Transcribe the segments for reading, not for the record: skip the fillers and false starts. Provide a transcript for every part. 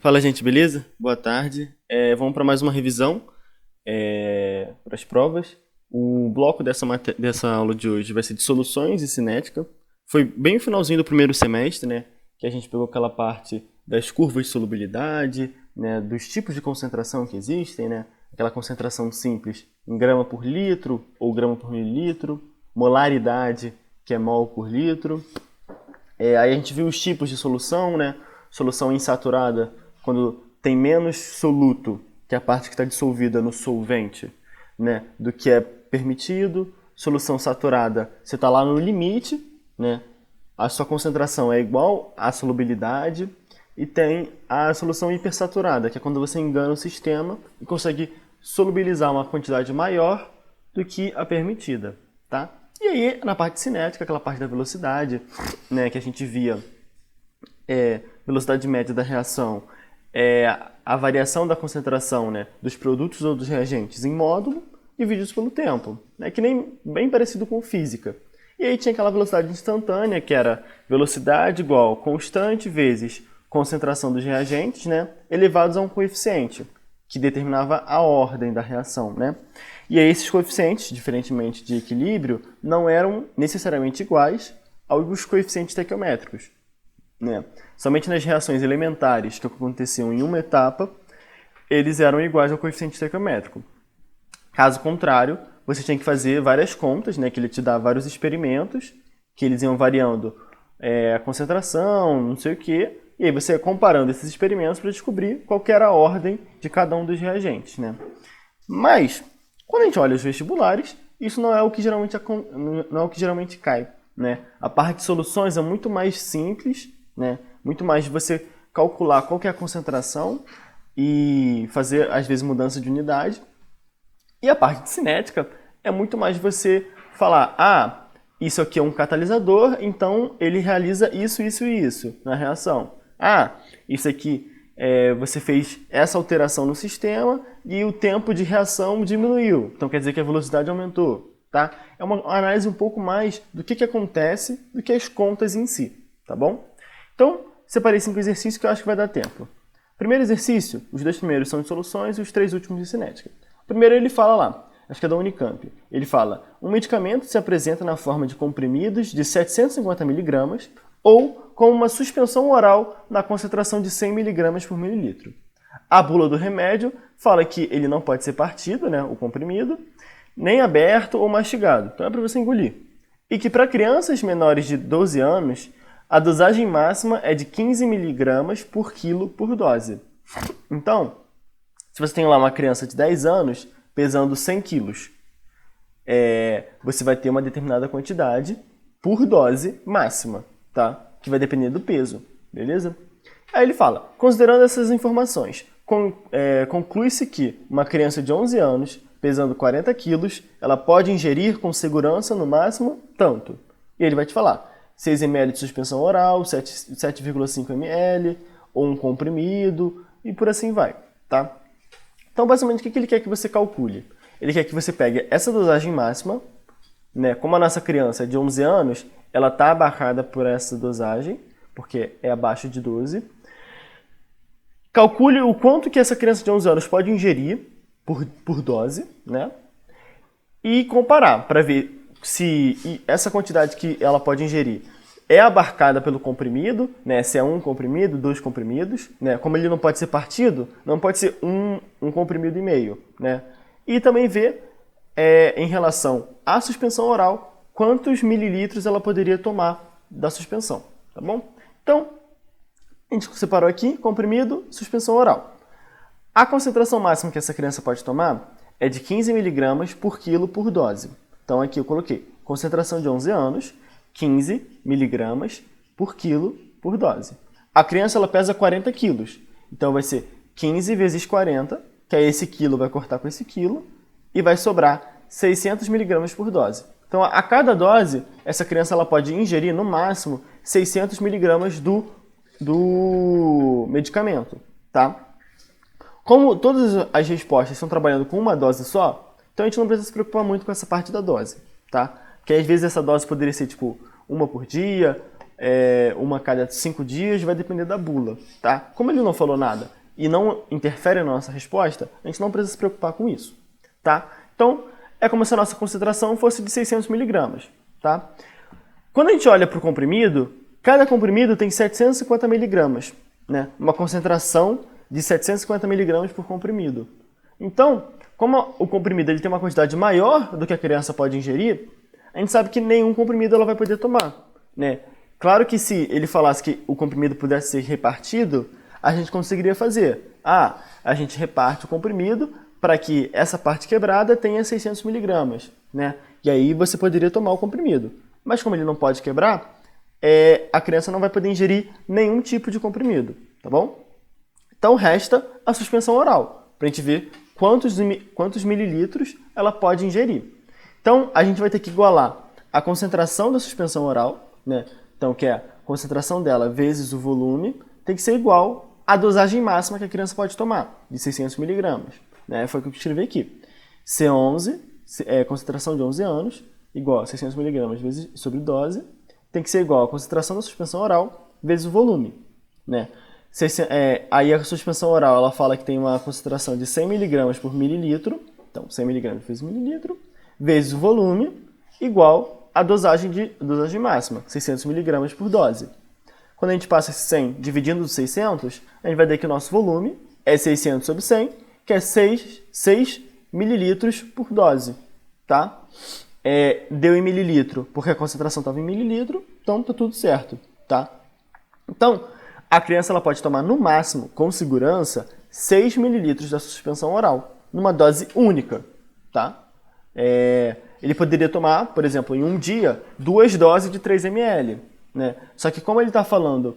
Fala, gente, beleza? Boa tarde. Vamos para mais uma revisão para as provas. O bloco dessa aula de hoje vai ser de soluções e cinética. Foi bem o finalzinho do primeiro semestre, né? Que a gente pegou aquela parte das curvas de solubilidade, né? Dos tipos de concentração que existem, né? Aquela concentração simples em grama por litro ou grama por mililitro, molaridade, que é mol por litro. Aí a gente viu os tipos de solução, né? Solução insaturada, quando tem menos soluto, que é a parte que está dissolvida no solvente, né, do que é permitido. Solução saturada, você está lá no limite, né, a sua concentração é igual à solubilidade. E tem a solução hipersaturada, que é quando você engana o sistema e consegue solubilizar uma quantidade maior do que a permitida, tá? E aí, na parte cinética, aquela parte da velocidade, né, que a gente via velocidade média da reação, a variação da concentração, né, dos produtos ou dos reagentes em módulo divididos pelo tempo, né, que nem bem parecido com física. E aí tinha aquela velocidade instantânea, que era velocidade igual constante vezes concentração dos reagentes, né, elevados a um coeficiente, que determinava a ordem da reação, né? E aí esses coeficientes, diferentemente de equilíbrio, não eram necessariamente iguais aos coeficientes estequiométricos, né? Somente nas reações elementares que aconteciam em uma etapa, eles eram iguais ao coeficiente estequiométrico. Caso contrário, você tinha que fazer várias contas, né, que ele te dá vários experimentos, que eles iam variando a concentração, não sei o quê, e aí você ia comparando esses experimentos para descobrir qual que era a ordem de cada um dos reagentes, né? Mas, quando a gente olha os vestibulares, isso não é o que geralmente cai, né? A parte de soluções é muito mais simples, né? Muito mais de você calcular qual que é a concentração e fazer, às vezes, mudança de unidade. E a parte de cinética é muito mais de você falar, isso aqui é um catalisador, então ele realiza isso, isso e isso na reação. Isso aqui, você fez essa alteração no sistema e o tempo de reação diminuiu. Então quer dizer que a velocidade aumentou, tá? É uma análise um pouco mais do que acontece do que as contas em si, tá bom? Então, separei 5 exercícios que eu acho que vai dar tempo. Primeiro exercício, os 2 primeiros são de soluções e os 3 últimos de cinética. O primeiro ele fala lá, acho que é da Unicamp. Ele fala, um medicamento se apresenta na forma de comprimidos de 750 mg ou com uma suspensão oral na concentração de 100 mg por mililitro. A bula do remédio fala que ele não pode ser partido, né, o comprimido, nem aberto ou mastigado, então é para você engolir. E que para crianças menores de 12 anos, a dosagem máxima é de 15 mg por quilo por dose. Então, se você tem lá uma criança de 10 anos pesando 100 quilos, você vai ter uma determinada quantidade por dose máxima, tá? Que vai depender do peso, beleza? Aí ele fala, considerando essas informações, conclui-se que uma criança de 11 anos, pesando 40 quilos, ela pode ingerir com segurança no máximo tanto. E ele vai te falar, 6 ml de suspensão oral, 7,5 ml, ou um comprimido, e por assim vai, tá? Então, basicamente, o que ele quer que você calcule? Ele quer que você pegue essa dosagem máxima, né? Como a nossa criança é de 11 anos, ela está abarcada por essa dosagem, porque é abaixo de 12. Calcule o quanto que essa criança de 11 anos pode ingerir por dose, né? E comparar, para ver se essa quantidade que ela pode ingerir é abarcada pelo comprimido, né? Se é um comprimido, 2 comprimidos, né? Como ele não pode ser partido, não pode ser um comprimido e meio, né? E também ver, em relação à suspensão oral, quantos mililitros ela poderia tomar da suspensão, tá bom? Então, a gente separou aqui, comprimido, suspensão oral. A concentração máxima que essa criança pode tomar é de 15 mg por quilo por dose. Então, aqui eu coloquei concentração de 11 anos, 15 mg por quilo por dose. A criança ela pesa 40 quilos, então vai ser 15 vezes 40, que aí esse quilo vai cortar com esse quilo, e vai sobrar 600 mg por dose. Então, a cada dose, essa criança ela pode ingerir, no máximo, 600 mg do medicamento, tá? Como todas as respostas estão trabalhando com uma dose só, então a gente não precisa se preocupar muito com essa parte da dose, tá? Porque às vezes essa dose poderia ser, tipo, uma por dia, uma a cada 5 dias, vai depender da bula, tá? Como ele não falou nada e não interfere na nossa resposta, a gente não precisa se preocupar com isso, tá? Então, é como se a nossa concentração fosse de 600 miligramas, tá? Quando a gente olha para o comprimido, cada comprimido tem 750 miligramas, né? Uma concentração de 750 miligramas por comprimido. Então, como o comprimido ele tem uma quantidade maior do que a criança pode ingerir, a gente sabe que nenhum comprimido ela vai poder tomar, né? Claro que se ele falasse que o comprimido pudesse ser repartido, a gente conseguiria fazer. A gente reparte o comprimido para que essa parte quebrada tenha 600 miligramas, né? E aí você poderia tomar o comprimido. Mas como ele não pode quebrar, a criança não vai poder ingerir nenhum tipo de comprimido, tá bom? Então resta a suspensão oral, para a gente ver quantos mililitros ela pode ingerir. Então a gente vai ter que igualar a concentração da suspensão oral, né? Então que é a concentração dela vezes o volume, tem que ser igual à dosagem máxima que a criança pode tomar, de 600 miligramas. Né? Foi o que eu escrevi aqui. C11, concentração de 11 anos, igual a 600 miligramas vezes sobre dose, tem que ser igual à concentração da suspensão oral vezes o volume. Né? Aí a suspensão oral ela fala que tem uma concentração de 100 miligramas por mililitro, então 100 miligramas vezes mililitro, vezes o volume, igual à dosagem máxima, 600 miligramas por dose. Quando a gente passa esse 100 dividindo os 600, a gente vai ver que o nosso volume é 600 sobre 100, que é 6 mililitros por dose, tá? Deu em mililitro, porque a concentração estava em mililitro, então tá tudo certo, tá? Então, a criança ela pode tomar no máximo, com segurança, 6 mililitros da suspensão oral, numa dose única, tá? Ele poderia tomar, por exemplo, em um dia, 2 doses de 3 ml, né? Só que como ele está falando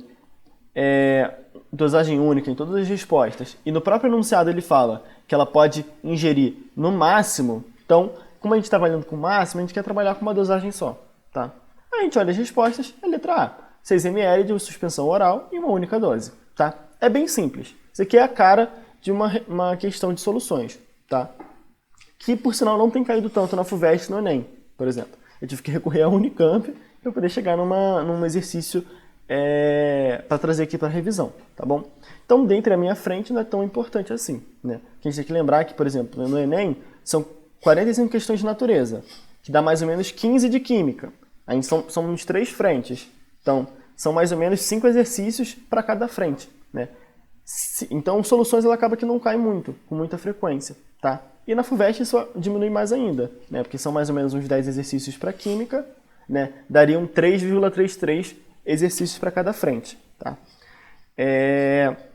dosagem única em todas as respostas, e no próprio enunciado ele fala que ela pode ingerir no máximo, então, como a gente está trabalhando com o máximo, a gente quer trabalhar com uma dosagem só, tá? A gente olha as respostas, a letra A, 6 ml de suspensão oral e uma única dose, tá? É bem simples. Isso aqui é a cara de uma questão de soluções, tá? Que, por sinal, não tem caído tanto na FUVEST e no Enem, por exemplo. Eu tive que recorrer à Unicamp para poder chegar num exercício para trazer aqui para revisão, tá bom? Então, dentre a minha frente, não é tão importante assim, né? A gente tem que lembrar que, por exemplo, no Enem, são 45 questões de natureza, que dá mais ou menos 15 de química. Aí somos 3 frentes. Então, são mais ou menos 5 exercícios para cada frente, né? Então, soluções ela acaba que não cai muito, com muita frequência, tá? E na FUVEST isso diminui mais ainda, né? Porque são mais ou menos uns 10 exercícios para química, né? Dariam 3,33 exercícios para cada frente, tá?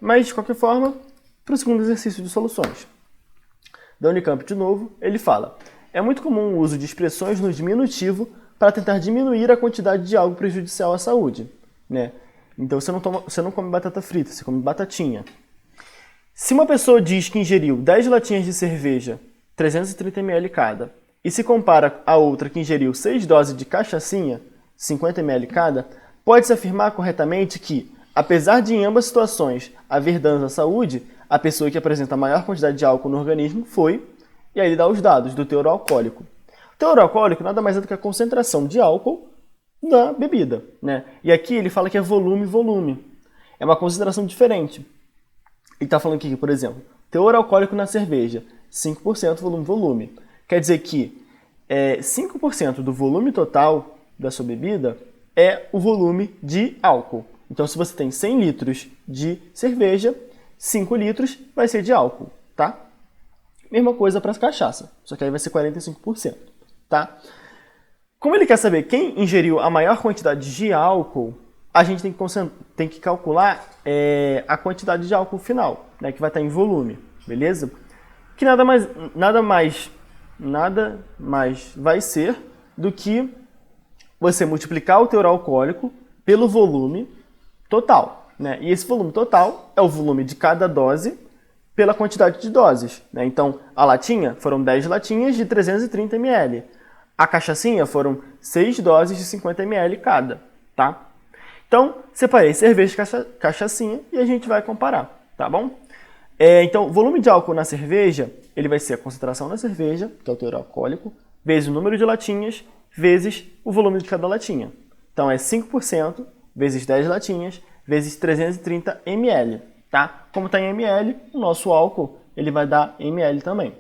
Mas, de qualquer forma, para o segundo exercício de soluções. Da Unicamp, de novo, ele fala: é muito comum o uso de expressões no diminutivo para tentar diminuir a quantidade de algo prejudicial à saúde, né? Então, você não come batata frita, você come batatinha. Se uma pessoa diz que ingeriu 10 latinhas de cerveja, 330 ml cada, e se compara a outra que ingeriu 6 doses de cachaçinha, 50 ml cada, pode-se afirmar corretamente que, apesar de em ambas situações haver danos à saúde, a pessoa que apresenta a maior quantidade de álcool no organismo foi, e aí ele dá os dados do teor alcoólico. O teor alcoólico nada mais é do que a concentração de álcool da bebida, né? E aqui ele fala que é volume. É uma concentração diferente. Ele está falando aqui, por exemplo, teor alcoólico na cerveja, 5% volume. Quer dizer que 5% do volume total da sua bebida é o volume de álcool. Então, se você tem 100 litros de cerveja, 5 litros vai ser de álcool, tá? Mesma coisa para as cachaça, só que aí vai ser 45%, tá? Como ele quer saber quem ingeriu a maior quantidade de álcool, a gente tem que calcular a quantidade de álcool final, né, que vai estar em volume, beleza? Que nada mais vai ser do que você multiplicar o teor alcoólico pelo volume total, né? E esse volume total é o volume de cada dose pela quantidade de doses, né? Então, a latinha foram 10 latinhas de 330 ml. A cachaçinha foram 6 doses de 50 ml cada, tá? Então, separei cerveja e cachaçinha e a gente vai comparar, tá bom? Então, o volume de álcool na cerveja, ele vai ser a concentração na cerveja, que é o teor alcoólico, vezes o número de latinhas, vezes o volume de cada latinha. Então, é 5% vezes 10 latinhas, vezes 330 ml, tá? Como está em ml, o nosso álcool ele vai dar ml também.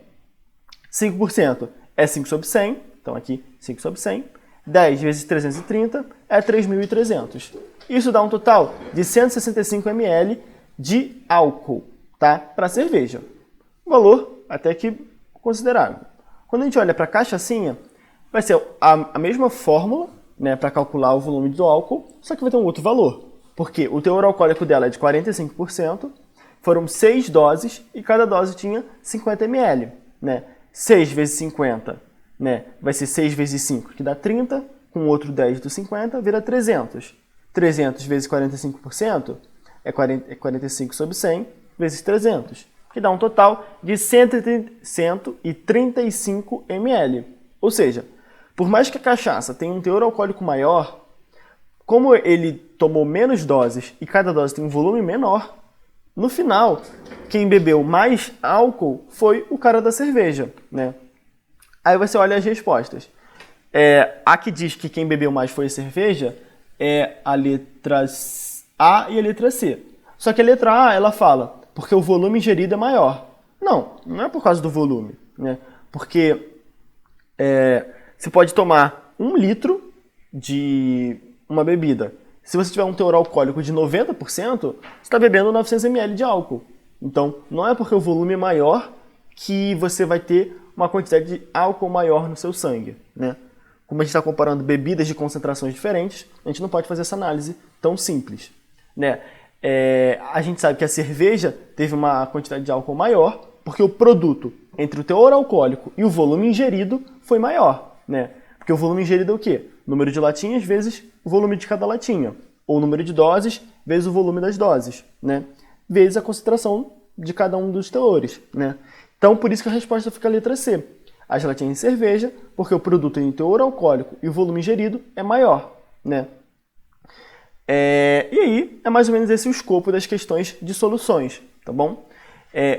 5% é 5 sobre 100, então aqui 5 sobre 100. 10 vezes 330 é 3.300. Isso dá um total de 165 ml de álcool, tá? Para cerveja. Valor até que considerável. Quando a gente olha para a cachaçinha, vai ser a mesma fórmula, né, para calcular o volume do álcool, só que vai ter um outro valor. Porque o teor alcoólico dela é de 45%, foram 6 doses e cada dose tinha 50 ml. Né? 6 vezes 50, né, vai ser 6 vezes 5, que dá 30, com outro 10 do 50, vira 300. 300 vezes 45% é 45 sobre 100 vezes 300, que dá um total de 135 ml. Ou seja, por mais que a cachaça tenha um teor alcoólico maior, como ele tomou menos doses e cada dose tem um volume menor, no final, quem bebeu mais álcool foi o cara da cerveja, né? Aí você olha as respostas. A que diz que quem bebeu mais foi a cerveja é a letra A e a letra C. Só que a letra A, ela fala, porque o volume ingerido é maior. Não, não é por causa do volume, né? Porque você pode tomar 1 litro de uma bebida. Se você tiver um teor alcoólico de 90%, você está bebendo 900 ml de álcool. Então, não é porque o volume é maior que você vai ter uma quantidade de álcool maior no seu sangue, né? Como a gente está comparando bebidas de concentrações diferentes, a gente não pode fazer essa análise tão simples, né? A gente sabe que a cerveja teve uma quantidade de álcool maior porque o produto entre o teor alcoólico e o volume ingerido foi maior, né? Porque o volume ingerido é o quê? Número de latinhas vezes o volume de cada latinha, ou número de doses vezes o volume das doses, né? Vezes a concentração de cada um dos teores, né? Então, por isso que a resposta fica a letra C. As latinhas de cerveja, porque o produto em teor alcoólico e o volume ingerido é maior, né? E aí, é mais ou menos esse o escopo das questões de soluções, tá bom?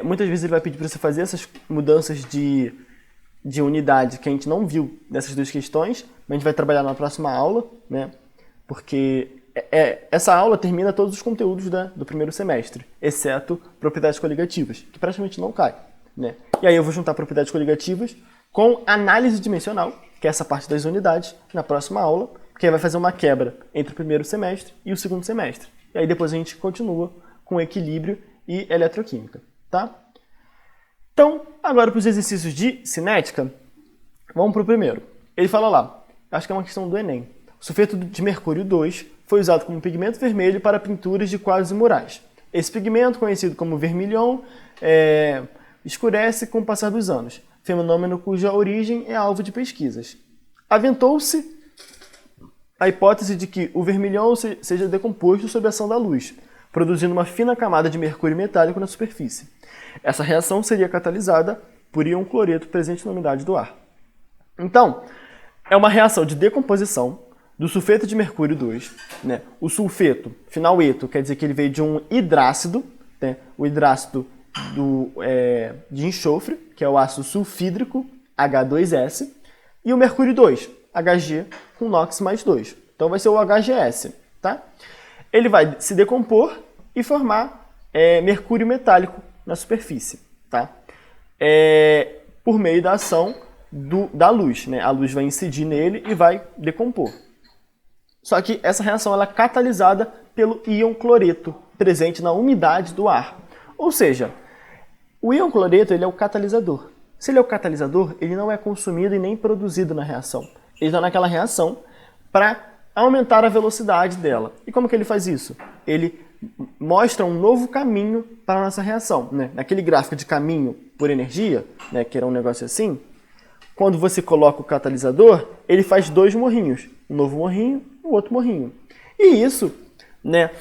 Muitas vezes ele vai pedir para você fazer essas mudanças de unidade que a gente não viu nessas duas questões, mas a gente vai trabalhar na próxima aula, né? Porque essa aula termina todos os conteúdos do primeiro semestre, exceto propriedades coligativas, que praticamente não cai, né? E aí eu vou juntar propriedades coligativas com análise dimensional, que é essa parte das unidades, na próxima aula, que aí vai fazer uma quebra entre o primeiro semestre e o segundo semestre. E aí depois a gente continua com equilíbrio e eletroquímica, tá? Então, agora para os exercícios de cinética, vamos para o primeiro. Ele fala lá, acho que é uma questão do Enem. O sulfeto de mercúrio 2 foi usado como pigmento vermelho para pinturas de quadros e murais. Esse pigmento, conhecido como vermilhão, escurece com o passar dos anos, fenômeno cuja origem é alvo de pesquisas. Aventou-se a hipótese de que o vermilhão seja decomposto sob a ação da luz, produzindo uma fina camada de mercúrio metálico na superfície. Essa reação seria catalisada por íon cloreto presente na umidade do ar. Então, é uma reação de decomposição do sulfeto de mercúrio 2. Né? O sulfeto, final eto, quer dizer que ele veio de um hidrácido, né? O hidrácido de enxofre, que é o ácido sulfídrico, H2S, e o mercúrio 2, Hg com NOx mais 2. Então vai ser o HGS. Tá? Ele vai se decompor e formar mercúrio metálico na superfície, tá? Por meio da ação da luz, né? A luz vai incidir nele e vai decompor. Só que essa reação ela é catalisada pelo íon cloreto, presente na umidade do ar. Ou seja, o íon cloreto ele é o catalisador. Se ele é o catalisador, ele não é consumido e nem produzido na reação. Ele está naquela reação para aumentar a velocidade dela. E como que ele faz isso? Ele mostra um novo caminho para a nossa reação, né? Naquele gráfico de caminho por energia, né, que era um negócio assim, quando você coloca o catalisador, ele faz 2 morrinhos, um novo morrinho, um outro morrinho. E isso, né,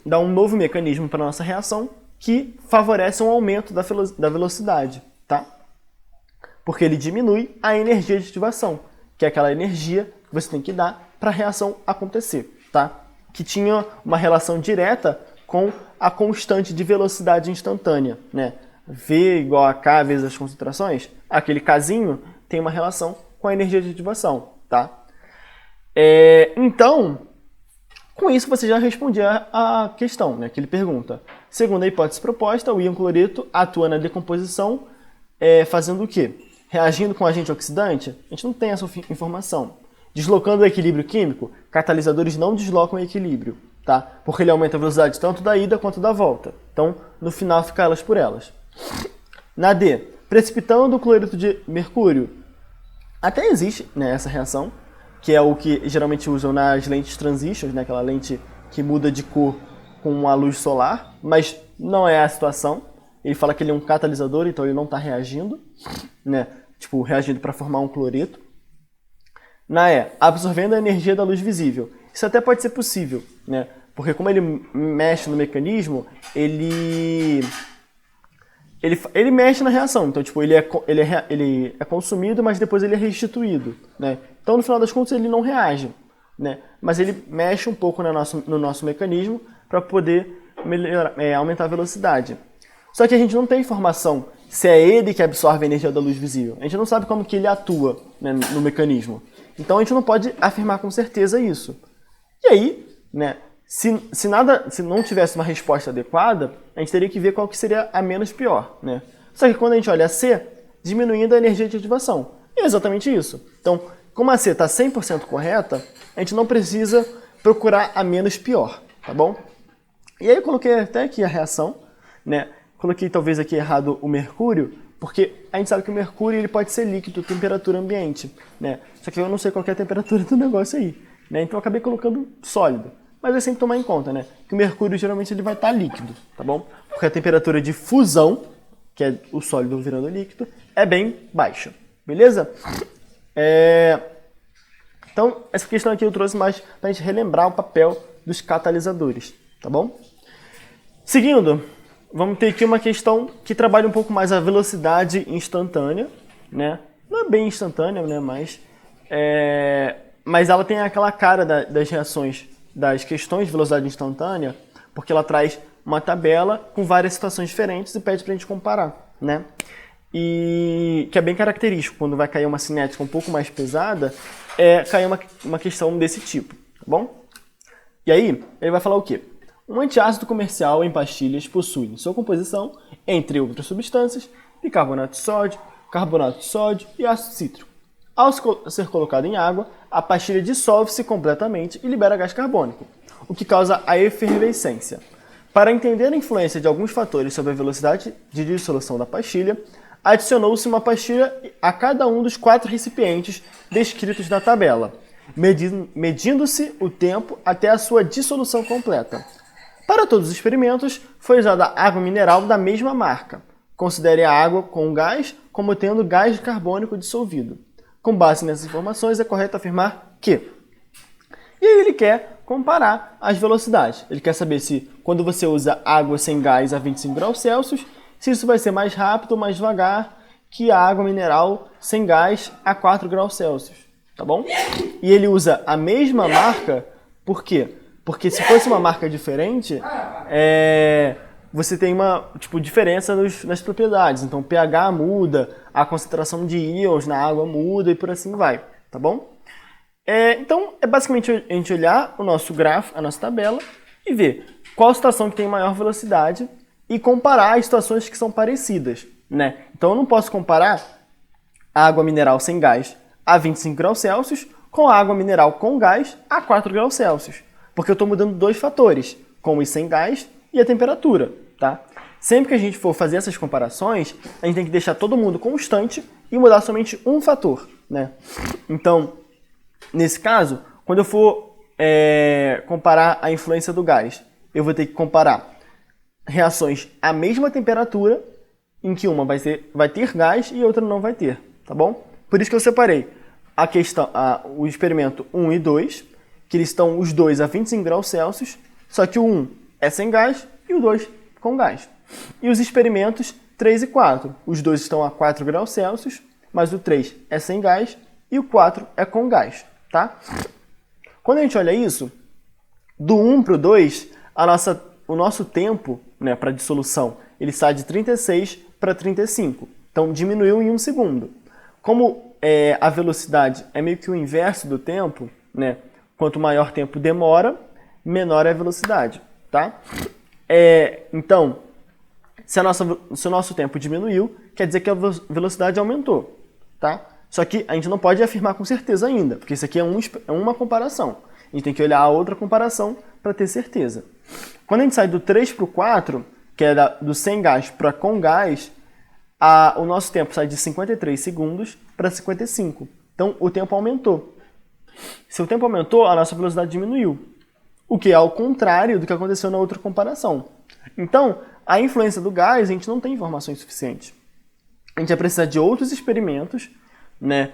dá um novo mecanismo para a nossa reação que favorece um aumento da velocidade, tá? Porque ele diminui a energia de ativação, que é aquela energia que você tem que dar para a reação acontecer, tá? Que tinha uma relação direta com a constante de velocidade instantânea, né? V igual a K vezes as concentrações, aquele Kzinho tem uma relação com a energia de ativação, tá? Então, Com isso, você já respondia a questão, né, que ele pergunta. Segundo a hipótese proposta, o íon cloreto atua na decomposição fazendo o quê? Reagindo com agente oxidante? A gente não tem essa informação. Deslocando o equilíbrio químico, catalisadores não deslocam o equilíbrio, tá? Porque ele aumenta a velocidade tanto da ida quanto da volta. Então, no final, fica elas por elas. Na D, precipitando o cloreto de mercúrio. Até existe, né, essa reação, que é o que geralmente usam nas lentes transitions, né, aquela lente que muda de cor com a luz solar, mas não é a situação. Ele fala que ele é um catalisador, então ele não está reagindo, né, tipo, reagindo para formar um cloreto. Na E, absorvendo a energia da luz visível. Isso até pode ser possível, né, porque como ele mexe no mecanismo, ele mexe na reação, então tipo, ele é consumido, mas depois ele é restituído, né? Então no final das contas ele não reage, né? Mas ele mexe um pouco no nosso mecanismo para poder aumentar a velocidade. Só que a gente não tem informação se é ele que absorve a energia da luz visível. A gente não sabe como que ele atua, né, no mecanismo. Então a gente não pode afirmar com certeza isso. E aí, né, se não tivesse uma resposta adequada, a gente teria que ver qual que seria a menos pior, né? Só que quando a gente olha a C, diminuindo a energia de ativação. É exatamente isso. Então, como a C está 100% correta, a gente não precisa procurar a menos pior, tá bom? E aí eu coloquei até aqui a reação, né? Coloquei talvez aqui errado o mercúrio, porque a gente sabe que o mercúrio ele pode ser líquido, temperatura ambiente, né? Só que eu não sei qual que é a temperatura do negócio aí, né? Então eu acabei colocando sólido. Mas é sempre tomar em conta, né? Que o mercúrio geralmente ele vai estar líquido, tá bom? Porque a temperatura de fusão, que é o sólido virando líquido, é bem baixa, beleza? Então, essa questão aqui eu trouxe mais para a gente relembrar o papel dos catalisadores, tá bom? Seguindo, vamos ter aqui uma questão que trabalha um pouco mais a velocidade instantânea, né? Não é bem instantânea, né? Mas ela tem aquela cara das reações das questões de velocidade instantânea, porque ela traz uma tabela com várias situações diferentes e pede para a gente comparar, né? E que é bem característico, quando vai cair uma cinética um pouco mais pesada, cair uma questão desse tipo, tá bom? E aí, ele vai falar o quê? Um antiácido comercial em pastilhas possui em sua composição, entre outras substâncias, bicarbonato de sódio e ácido cítrico. Ao ser colocado em água, a pastilha dissolve-se completamente e libera gás carbônico, o que causa a efervescência. Para entender a influência de alguns fatores sobre a velocidade de dissolução da pastilha, adicionou-se uma pastilha a cada um dos 4 recipientes descritos na tabela, medindo-se o tempo até a sua dissolução completa. Para todos os experimentos, foi usada água mineral da mesma marca. Considere a água com gás como tendo gás carbônico dissolvido. Com base nessas informações, é correto afirmar que... E aí ele quer comparar as velocidades. Ele quer saber se, quando você usa água sem gás a 25 graus Celsius, se isso vai ser mais rápido ou mais devagar que a água mineral sem gás a 4 graus Celsius. Tá bom? E ele usa a mesma marca, por quê? Porque se fosse uma marca diferente, você tem uma diferença nas propriedades. Então, o pH muda, a concentração de íons na água muda e por assim vai, tá bom? Então, é basicamente a gente olhar o nosso gráfico, a nossa tabela, e ver qual situação que tem maior velocidade e comparar as situações que são parecidas, né? Então, eu não posso comparar a água mineral sem gás a 25 graus Celsius com a água mineral com gás a 4 graus Celsius, porque eu estou mudando 2 fatores, como e sem gás e a temperatura, tá? Sempre que a gente for fazer essas comparações, a gente tem que deixar todo mundo constante e mudar somente um fator, né? Então, nesse caso, quando eu for comparar a influência do gás, eu vou ter que comparar reações à mesma temperatura, em que uma vai ter gás e outra não vai ter, tá bom? Por isso que eu separei o experimento 1 e 2, que eles estão os dois a 25 graus Celsius, só que o 1 é sem gás e o 2 com gás. E os experimentos 3 e 4, os dois estão a 4 graus Celsius, mas o 3 é sem gás e o 4 é com gás, tá? Quando a gente olha isso, do 1 para o 2, o nosso tempo, né, para dissolução, ele sai de 36 para 35. Então, diminuiu em 1 segundo. Como a velocidade é meio que o inverso do tempo, né, quanto maior tempo demora, menor é a velocidade, tá? Então, se o nosso tempo diminuiu, quer dizer que a velocidade aumentou, tá? Só que a gente não pode afirmar com certeza ainda, porque isso aqui é uma comparação. A gente tem que olhar a outra comparação para ter certeza. Quando a gente sai do 3 para o 4, que é do sem gás para com gás, o nosso tempo sai de 53 segundos para 55. Então, o tempo aumentou. Se o tempo aumentou, a nossa velocidade diminuiu. O que é ao contrário do que aconteceu na outra comparação. Então, a influência do gás, a gente não tem informações suficientes. A gente vai precisar de outros experimentos, né?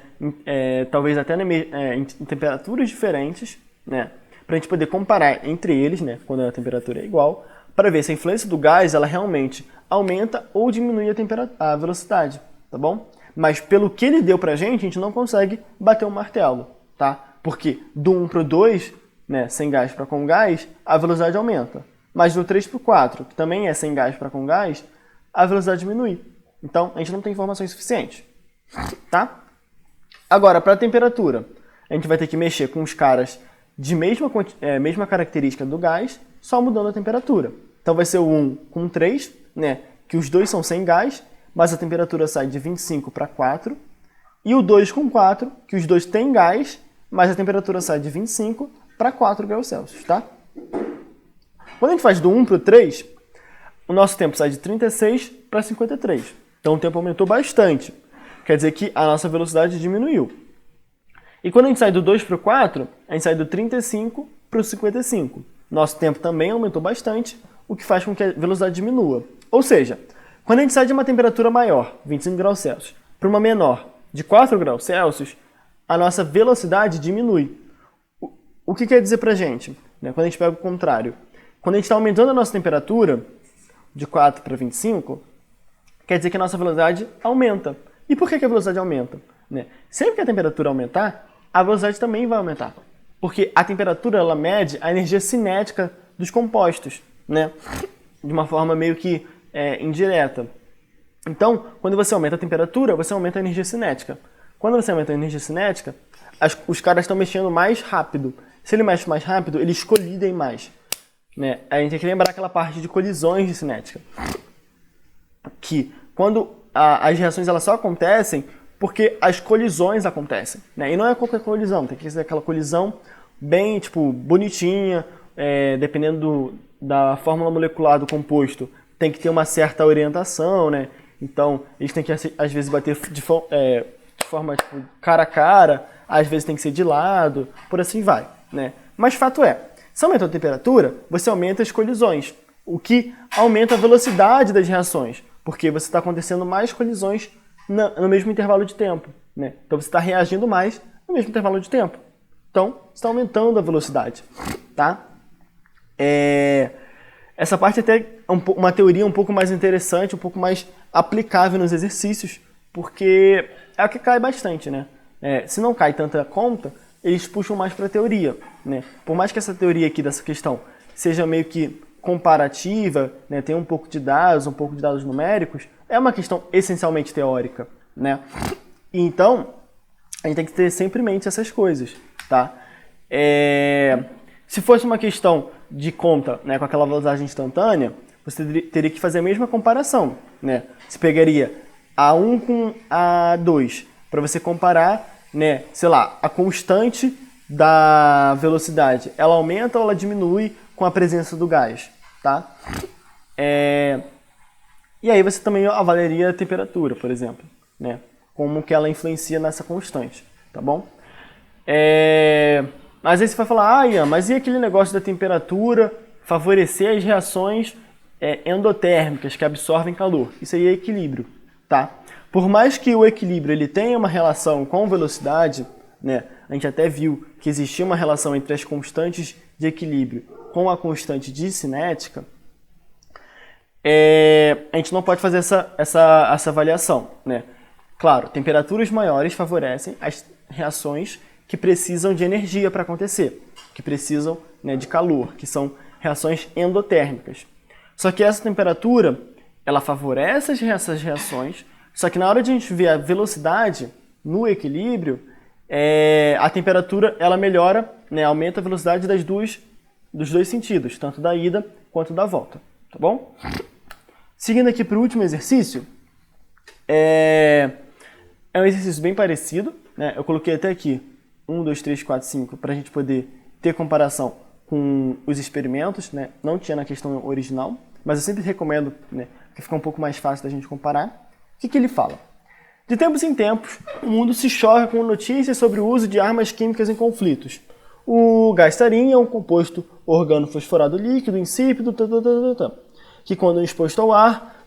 Talvez até em temperaturas diferentes, né? Para a gente poder comparar entre eles, né? Quando a temperatura é igual, para ver se a influência do gás ela realmente aumenta ou diminui a velocidade, tá bom? Mas pelo que ele deu pra gente, a gente não consegue bater o martelo, tá? Porque do 1 para o 2, né, sem gás para com gás, a velocidade aumenta. Mas do 3 para o 4, que também é sem gás para com gás, a velocidade diminui. Então, a gente não tem informações suficientes, tá? Agora, para a temperatura, a gente vai ter que mexer com os caras de mesma característica do gás, só mudando a temperatura. Então, vai ser o 1 com 3, né, que os dois são sem gás, mas a temperatura sai de 25 para 4. E o 2 com 4, que os dois têm gás, mas a temperatura sai de 25 para 4 graus Celsius, tá? Quando a gente faz do 1 para o 3, o nosso tempo sai de 36 para 53. Então, o tempo aumentou bastante. Quer dizer que a nossa velocidade diminuiu. E quando a gente sai do 2 para o 4, a gente sai do 35 para o 55. Nosso tempo também aumentou bastante, o que faz com que a velocidade diminua. Ou seja, quando a gente sai de uma temperatura maior, 25 graus Celsius, para uma menor, de 4 graus Celsius, a nossa velocidade diminui. O que quer dizer pra gente? Quando a gente pega o contrário. Quando a gente está aumentando a nossa temperatura, de 4 para 25, quer dizer que a nossa velocidade aumenta. E por que a velocidade aumenta? Sempre que a temperatura aumentar, a velocidade também vai aumentar. Porque a temperatura ela mede a energia cinética dos compostos, né? De uma forma meio que indireta. Então, quando você aumenta a temperatura, você aumenta a energia cinética. Quando você aumenta a energia cinética, os caras estão mexendo mais rápido. Se ele mexe mais rápido, eles colidem mais. A gente tem que lembrar aquela parte de colisões de cinética. Que quando as reações elas só acontecem porque as colisões acontecem. E não é qualquer colisão, tem que ser aquela colisão bem bonitinha, dependendo da fórmula molecular do composto, tem que ter uma certa orientação, né? Então, eles têm que, às vezes, bater de forma cara a cara, às vezes tem que ser de lado, por assim vai, né? Mas fato é, se aumenta a temperatura, você aumenta as colisões, o que aumenta a velocidade das reações, porque você está acontecendo mais colisões no mesmo intervalo de tempo, né? Então, você está reagindo mais no mesmo intervalo de tempo. Então, você está aumentando a velocidade, tá? Essa parte até é uma teoria um pouco mais interessante, um pouco mais aplicável nos exercícios, porque é o que cai bastante, né? Se não cai tanta conta, eles puxam mais para a teoria, né? Por mais que essa teoria aqui dessa questão seja meio que comparativa, né? Tem um pouco de dados numéricos, é uma questão essencialmente teórica, né? Então, a gente tem que ter sempre em mente essas coisas, tá? Se fosse uma questão de conta, né, com aquela velocidade instantânea, você teria que fazer a mesma comparação, né? Você pegaria A1 com A2 para você comparar, né, sei lá, a constante da velocidade, ela aumenta ou ela diminui com a presença do gás, tá? E aí você também avaliaria a temperatura, por exemplo, né? Como que ela influencia nessa constante, tá bom? Mas aí você vai falar, Ian, mas e aquele negócio da temperatura favorecer as reações endotérmicas que absorvem calor? Isso aí é equilíbrio, tá? Por mais que o equilíbrio ele tenha uma relação com velocidade, né? A gente até viu que existia uma relação entre as constantes de equilíbrio com a constante de cinética, a gente não pode fazer essa avaliação, né? Claro, temperaturas maiores favorecem as reações que precisam de energia para acontecer, que precisam, né, de calor, que são reações endotérmicas. Só que essa temperatura, ela favorece essas reações, só que na hora de a gente ver a velocidade no equilíbrio, a temperatura ela melhora, né, aumenta a velocidade das duas dos dois sentidos, tanto da ida quanto da volta, tá bom? Seguindo aqui para o último exercício, é um exercício bem parecido, né? Eu coloquei até aqui 1, 2, 3, 4, 5 para a gente poder ter comparação com os experimentos, né? Não tinha na questão original, mas eu sempre recomendo, né, que fica um pouco mais fácil da gente comparar. O que ele fala? De tempos em tempos, o mundo se choca com notícias sobre o uso de armas químicas em conflitos. O gás sarin é um composto organofosforado líquido, insípido, que quando exposto ao ar,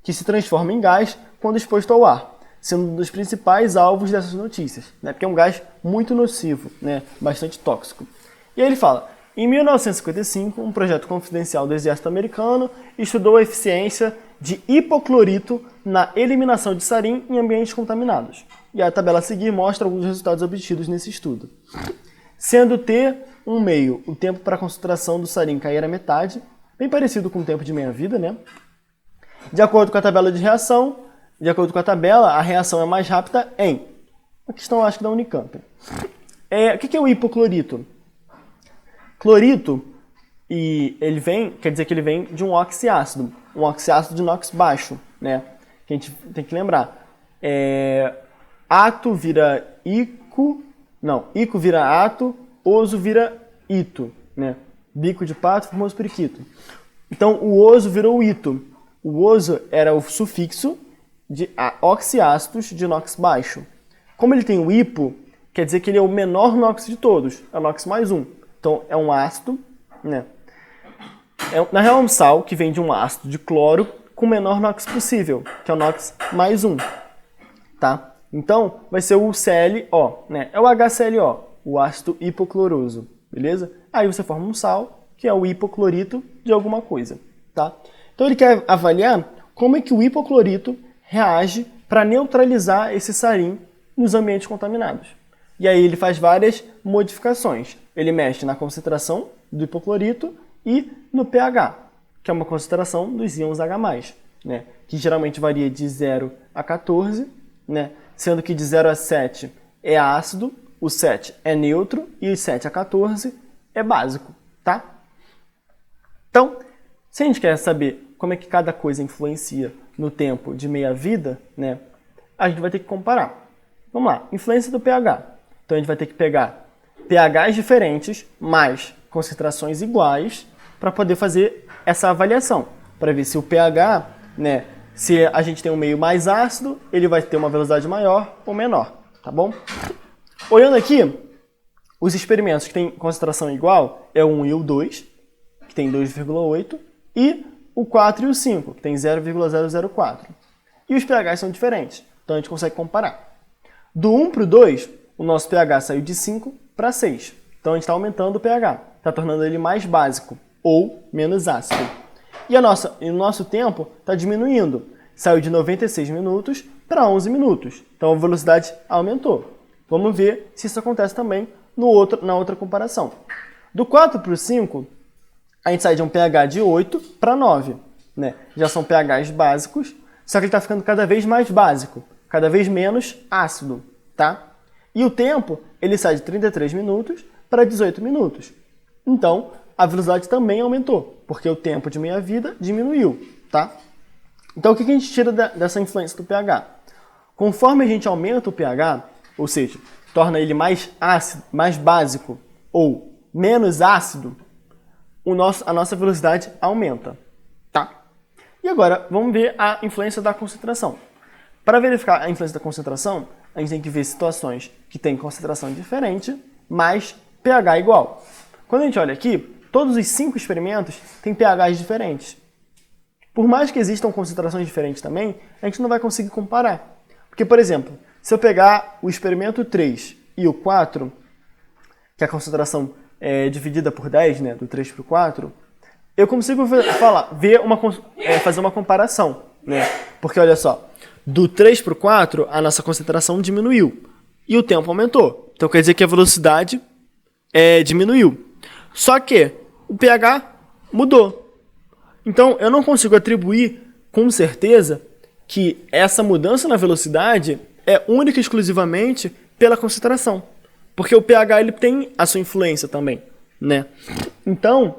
que se transforma em gás quando exposto ao ar, sendo um dos principais alvos dessas notícias, né? Porque é um gás muito nocivo, né? Bastante tóxico. E aí ele fala, em 1955, um projeto confidencial do exército americano estudou a eficiência de hipoclorito na eliminação de sarin em ambientes contaminados. E a tabela a seguir mostra alguns resultados obtidos nesse estudo. Sendo T um meio, o tempo para a concentração do sarin cair à metade, bem parecido com o tempo de meia-vida, né? De acordo com a tabela de reação, a reação é mais rápida em... Uma questão, acho que da Unicamp. O que é o hipoclorito? Clorito, quer dizer que ele vem de um oxiácido de NOx baixo, né? Que a gente tem que lembrar. Ato vira ico, não, ico vira ato, oso vira ito, né? Bico de pato, famoso periquito. Então, o oso virou o ito. O oso era o sufixo de oxiácidos de NOx baixo. Como ele tem o hipo, quer dizer que ele é o menor NOx de todos, é o NOx mais 1. Então, é um ácido, né? Na real, é um sal que vem de um ácido de cloro com o menor NOx possível, que é o NOx mais 1, tá? Então, vai ser o ClO, né? É o HClO, o ácido hipocloroso, beleza? Aí você forma um sal, que é o hipoclorito de alguma coisa, tá? Então, ele quer avaliar como é que o hipoclorito reage para neutralizar esse sarin nos ambientes contaminados. E aí ele faz várias modificações. Ele mexe na concentração do hipoclorito e no pH, que é uma concentração dos íons H+, né? Que geralmente varia de 0 a 14, né? Sendo que de 0 a 7 é ácido, o 7 é neutro e o 7 a 14 é básico, tá? Então, se a gente quer saber como é que cada coisa influencia no tempo de meia-vida, né? A gente vai ter que comparar. Vamos lá, influência do pH. Então a gente vai ter que pegar pHs diferentes, mais concentrações iguais, para poder fazer essa avaliação. Para ver se o pH, né, se a gente tem um meio mais ácido, ele vai ter uma velocidade maior ou menor, tá bom? Olhando aqui, os experimentos que têm concentração igual é o 1 e o 2, que tem 2,8, e o 4 e o 5, que tem 0,004. E os pHs são diferentes, então a gente consegue comparar. Do 1 para o 2, o nosso pH saiu de 5 para 6. Então a gente está aumentando o pH, está tornando ele mais básico ou menos ácido. E o nosso tempo está diminuindo. Saiu de 96 minutos para 11 minutos. Então a velocidade aumentou. Vamos ver se isso acontece também na outra comparação. Do 4 para o 5, a gente sai de um pH de 8 para 9. Né? Já são pHs básicos, só que ele está ficando cada vez mais básico, cada vez menos ácido, tá? E o tempo, ele sai de 33 minutos para 18 minutos. Então, a velocidade também aumentou, porque o tempo de meia-vida diminuiu, tá? Então, o que a gente tira dessa influência do pH? Conforme a gente aumenta o pH, ou seja, torna ele mais ácido, mais básico ou menos ácido, a nossa velocidade aumenta, tá? E agora, vamos ver a influência da concentração. Para verificar a influência da concentração, a gente tem que ver situações que têm concentração diferente, mas pH igual. Quando a gente olha aqui, todos os 5 experimentos têm pHs diferentes. Por mais que existam concentrações diferentes também, a gente não vai conseguir comparar. Porque, por exemplo, se eu pegar o experimento 3 e o 4, que a concentração é dividida por 10, né, do 3 para o 4, eu consigo fazer uma comparação, né? Porque, olha só, do 3 para o 4, a nossa concentração diminuiu e o tempo aumentou. Então, quer dizer que a velocidade diminuiu. Só que o pH mudou. Então, eu não consigo atribuir com certeza que essa mudança na velocidade é única e exclusivamente pela concentração. Porque o pH ele tem a sua influência também. né? Então,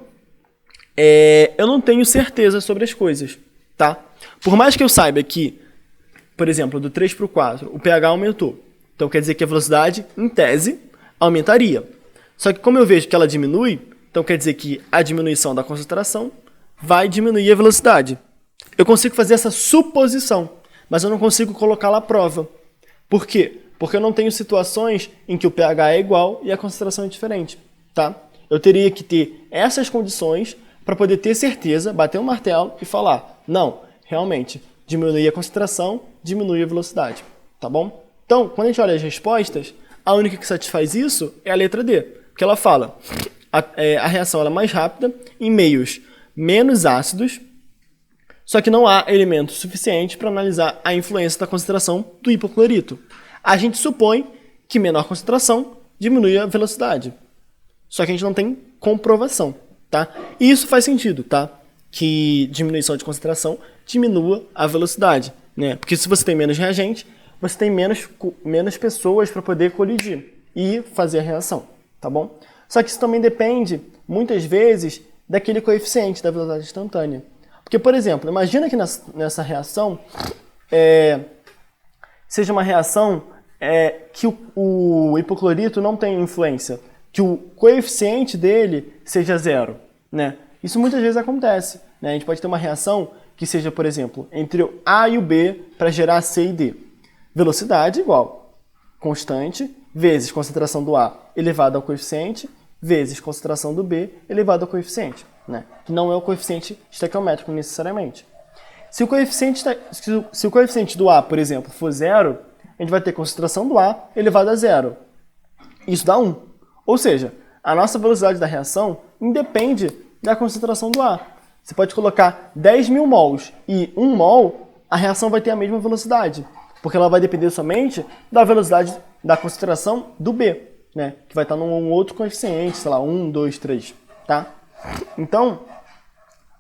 eu não tenho certeza sobre as coisas, tá? Por mais que eu saiba que, por exemplo, do 3 para o 4, o pH aumentou. Então quer dizer que a velocidade, em tese, aumentaria. Só que como eu vejo que ela diminui, então quer dizer que a diminuição da concentração vai diminuir a velocidade. Eu consigo fazer essa suposição, mas eu não consigo colocá-la à prova. Por quê? Porque eu não tenho situações em que o pH é igual e a concentração é diferente, tá? Eu teria que ter essas condições para poder ter certeza, bater um martelo e falar, não, realmente, diminui a concentração, diminui a velocidade, tá bom? Então, quando a gente olha as respostas, a única que satisfaz isso é a letra D, porque ela fala a reação ela é mais rápida em meios menos ácidos, só que não há elementos suficientes para analisar a influência da concentração do hipoclorito. A gente supõe que menor concentração diminui a velocidade, só que a gente não tem comprovação, tá? E isso faz sentido, tá? Que diminuição de concentração diminua a velocidade, né? Porque se você tem menos reagente, você tem menos pessoas para poder colidir e fazer a reação, tá bom? Só que isso também depende, muitas vezes, daquele coeficiente da velocidade instantânea. Porque, por exemplo, imagina que nessa reação seja uma reação que o hipoclorito não tem influência, que o coeficiente dele seja zero, né? Isso muitas vezes acontece, né? A gente pode ter uma reação que seja, por exemplo, entre o A e o B para gerar C e D. Velocidade igual constante, vezes concentração do A elevado ao coeficiente, vezes concentração do B elevado ao coeficiente, né? Que não é o coeficiente estequiométrico necessariamente. Se o coeficiente do A, por exemplo, for zero, a gente vai ter concentração do A elevado a zero. Isso dá 1. Ou seja, a nossa velocidade da reação independe da concentração do A. Você pode colocar 10.000 mols e 1 mol, a reação vai ter a mesma velocidade, porque ela vai depender somente da velocidade da concentração do B, né? Que vai estar num outro coeficiente, sei lá, 1, 2, 3, tá? Então,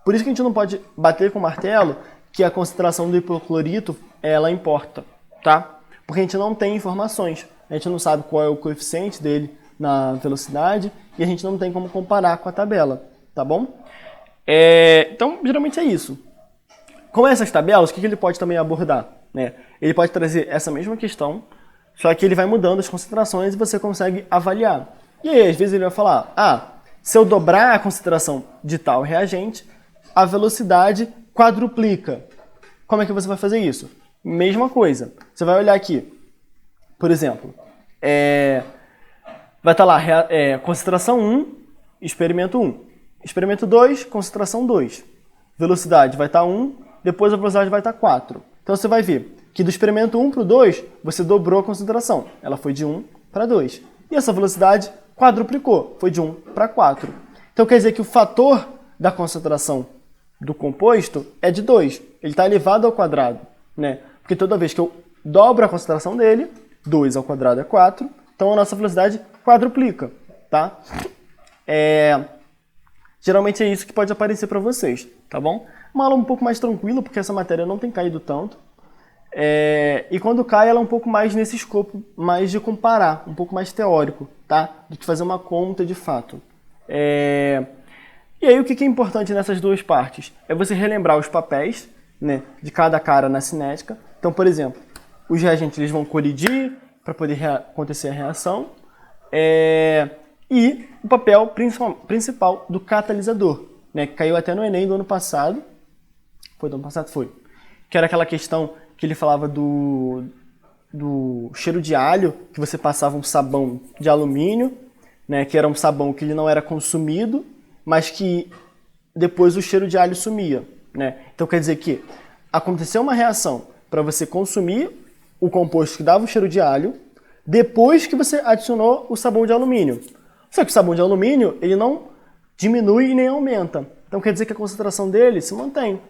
por isso que a gente não pode bater com o martelo que a concentração do hipoclorito, ela importa, tá? Porque a gente não tem informações, a gente não sabe qual é o coeficiente dele na velocidade e a gente não tem como comparar com a tabela, tá bom? Então, geralmente é isso. Com essas tabelas, o que ele pode também abordar, né? Ele pode trazer essa mesma questão, só que ele vai mudando as concentrações e você consegue avaliar. E aí, às vezes, ele vai falar, se eu dobrar a concentração de tal reagente, a velocidade quadruplica. Como é que você vai fazer isso? Mesma coisa. Você vai olhar aqui, por exemplo, vai estar lá, concentração 1, experimento 1. Experimento 2, concentração 2. Velocidade vai estar 1, depois a velocidade vai estar 4. Então você vai ver que do experimento 1 para o 2, você dobrou a concentração. Ela foi de 1 para 2. E essa velocidade quadruplicou, foi de 1 para 4. Então quer dizer que o fator da concentração do composto é de 2. Ele está elevado ao quadrado, né? Porque toda vez que eu dobro a concentração dele, 2 ao quadrado é 4, então a nossa velocidade quadruplica, tá? Geralmente é isso que pode aparecer para vocês, tá bom? Uma aula um pouco mais tranquila, porque essa matéria não tem caído tanto. E quando cai, ela é um pouco mais nesse escopo, mais de comparar, um pouco mais teórico, tá? Do que fazer uma conta de fato. E aí o que é importante nessas duas partes? É você relembrar os papéis, né, de cada cara na cinética. Então, por exemplo, os reagentes eles vão colidir para poder acontecer a reação. E o papel principal do catalisador, né, que caiu até no Enem do ano passado. Foi do ano passado? Foi. Que era aquela questão que ele falava do cheiro de alho, que você passava um sabão de alumínio, né, que era um sabão que ele não era consumido, mas que depois o cheiro de alho sumia, né? Então quer dizer que aconteceu uma reação para você consumir o composto que dava o cheiro de alho, depois que você adicionou o sabão de alumínio. Só que o sabão de alumínio, ele não diminui e nem aumenta. Então quer dizer que a concentração dele se mantém.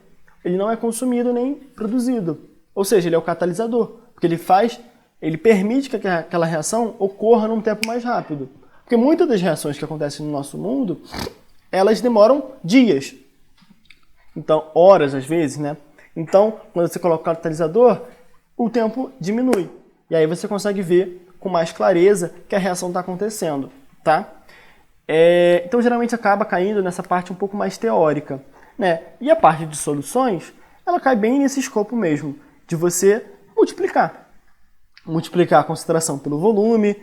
Ele não é consumido nem produzido. Ou seja, ele é o catalisador, porque ele permite que aquela reação ocorra num tempo mais rápido. Porque muitas das reações que acontecem no nosso mundo, elas demoram dias. Então, horas às vezes, né? Então, quando você coloca o catalisador, o tempo diminui. E aí você consegue ver com mais clareza que a reação está acontecendo, tá? Então, geralmente acaba caindo nessa parte um pouco mais teórica, né? E a parte de soluções, ela cai bem nesse escopo mesmo, de você multiplicar. Multiplicar a concentração pelo volume,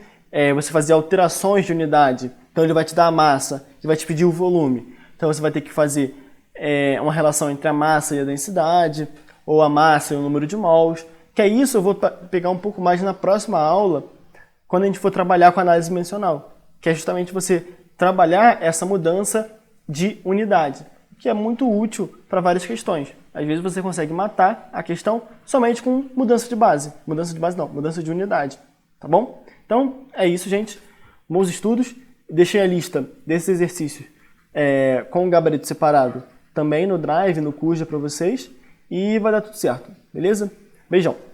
você fazer alterações de unidade. Então, ele vai te dar a massa e vai te pedir o volume. Então, você vai ter que fazer uma relação entre a massa e a densidade, ou a massa e o número de mols, que é isso eu vou pegar um pouco mais na próxima aula, quando a gente for trabalhar com análise dimensional, que é justamente você trabalhar essa mudança de unidade, que é muito útil para várias questões. Às vezes você consegue matar a questão somente com mudança de base. Mudança de base não, mudança de unidade. Tá bom? Então, é isso, gente. Bons estudos. Deixei a lista desses exercícios com o gabarito separado também no Drive, no Cuja para vocês. E vai dar tudo certo, beleza? Beijão!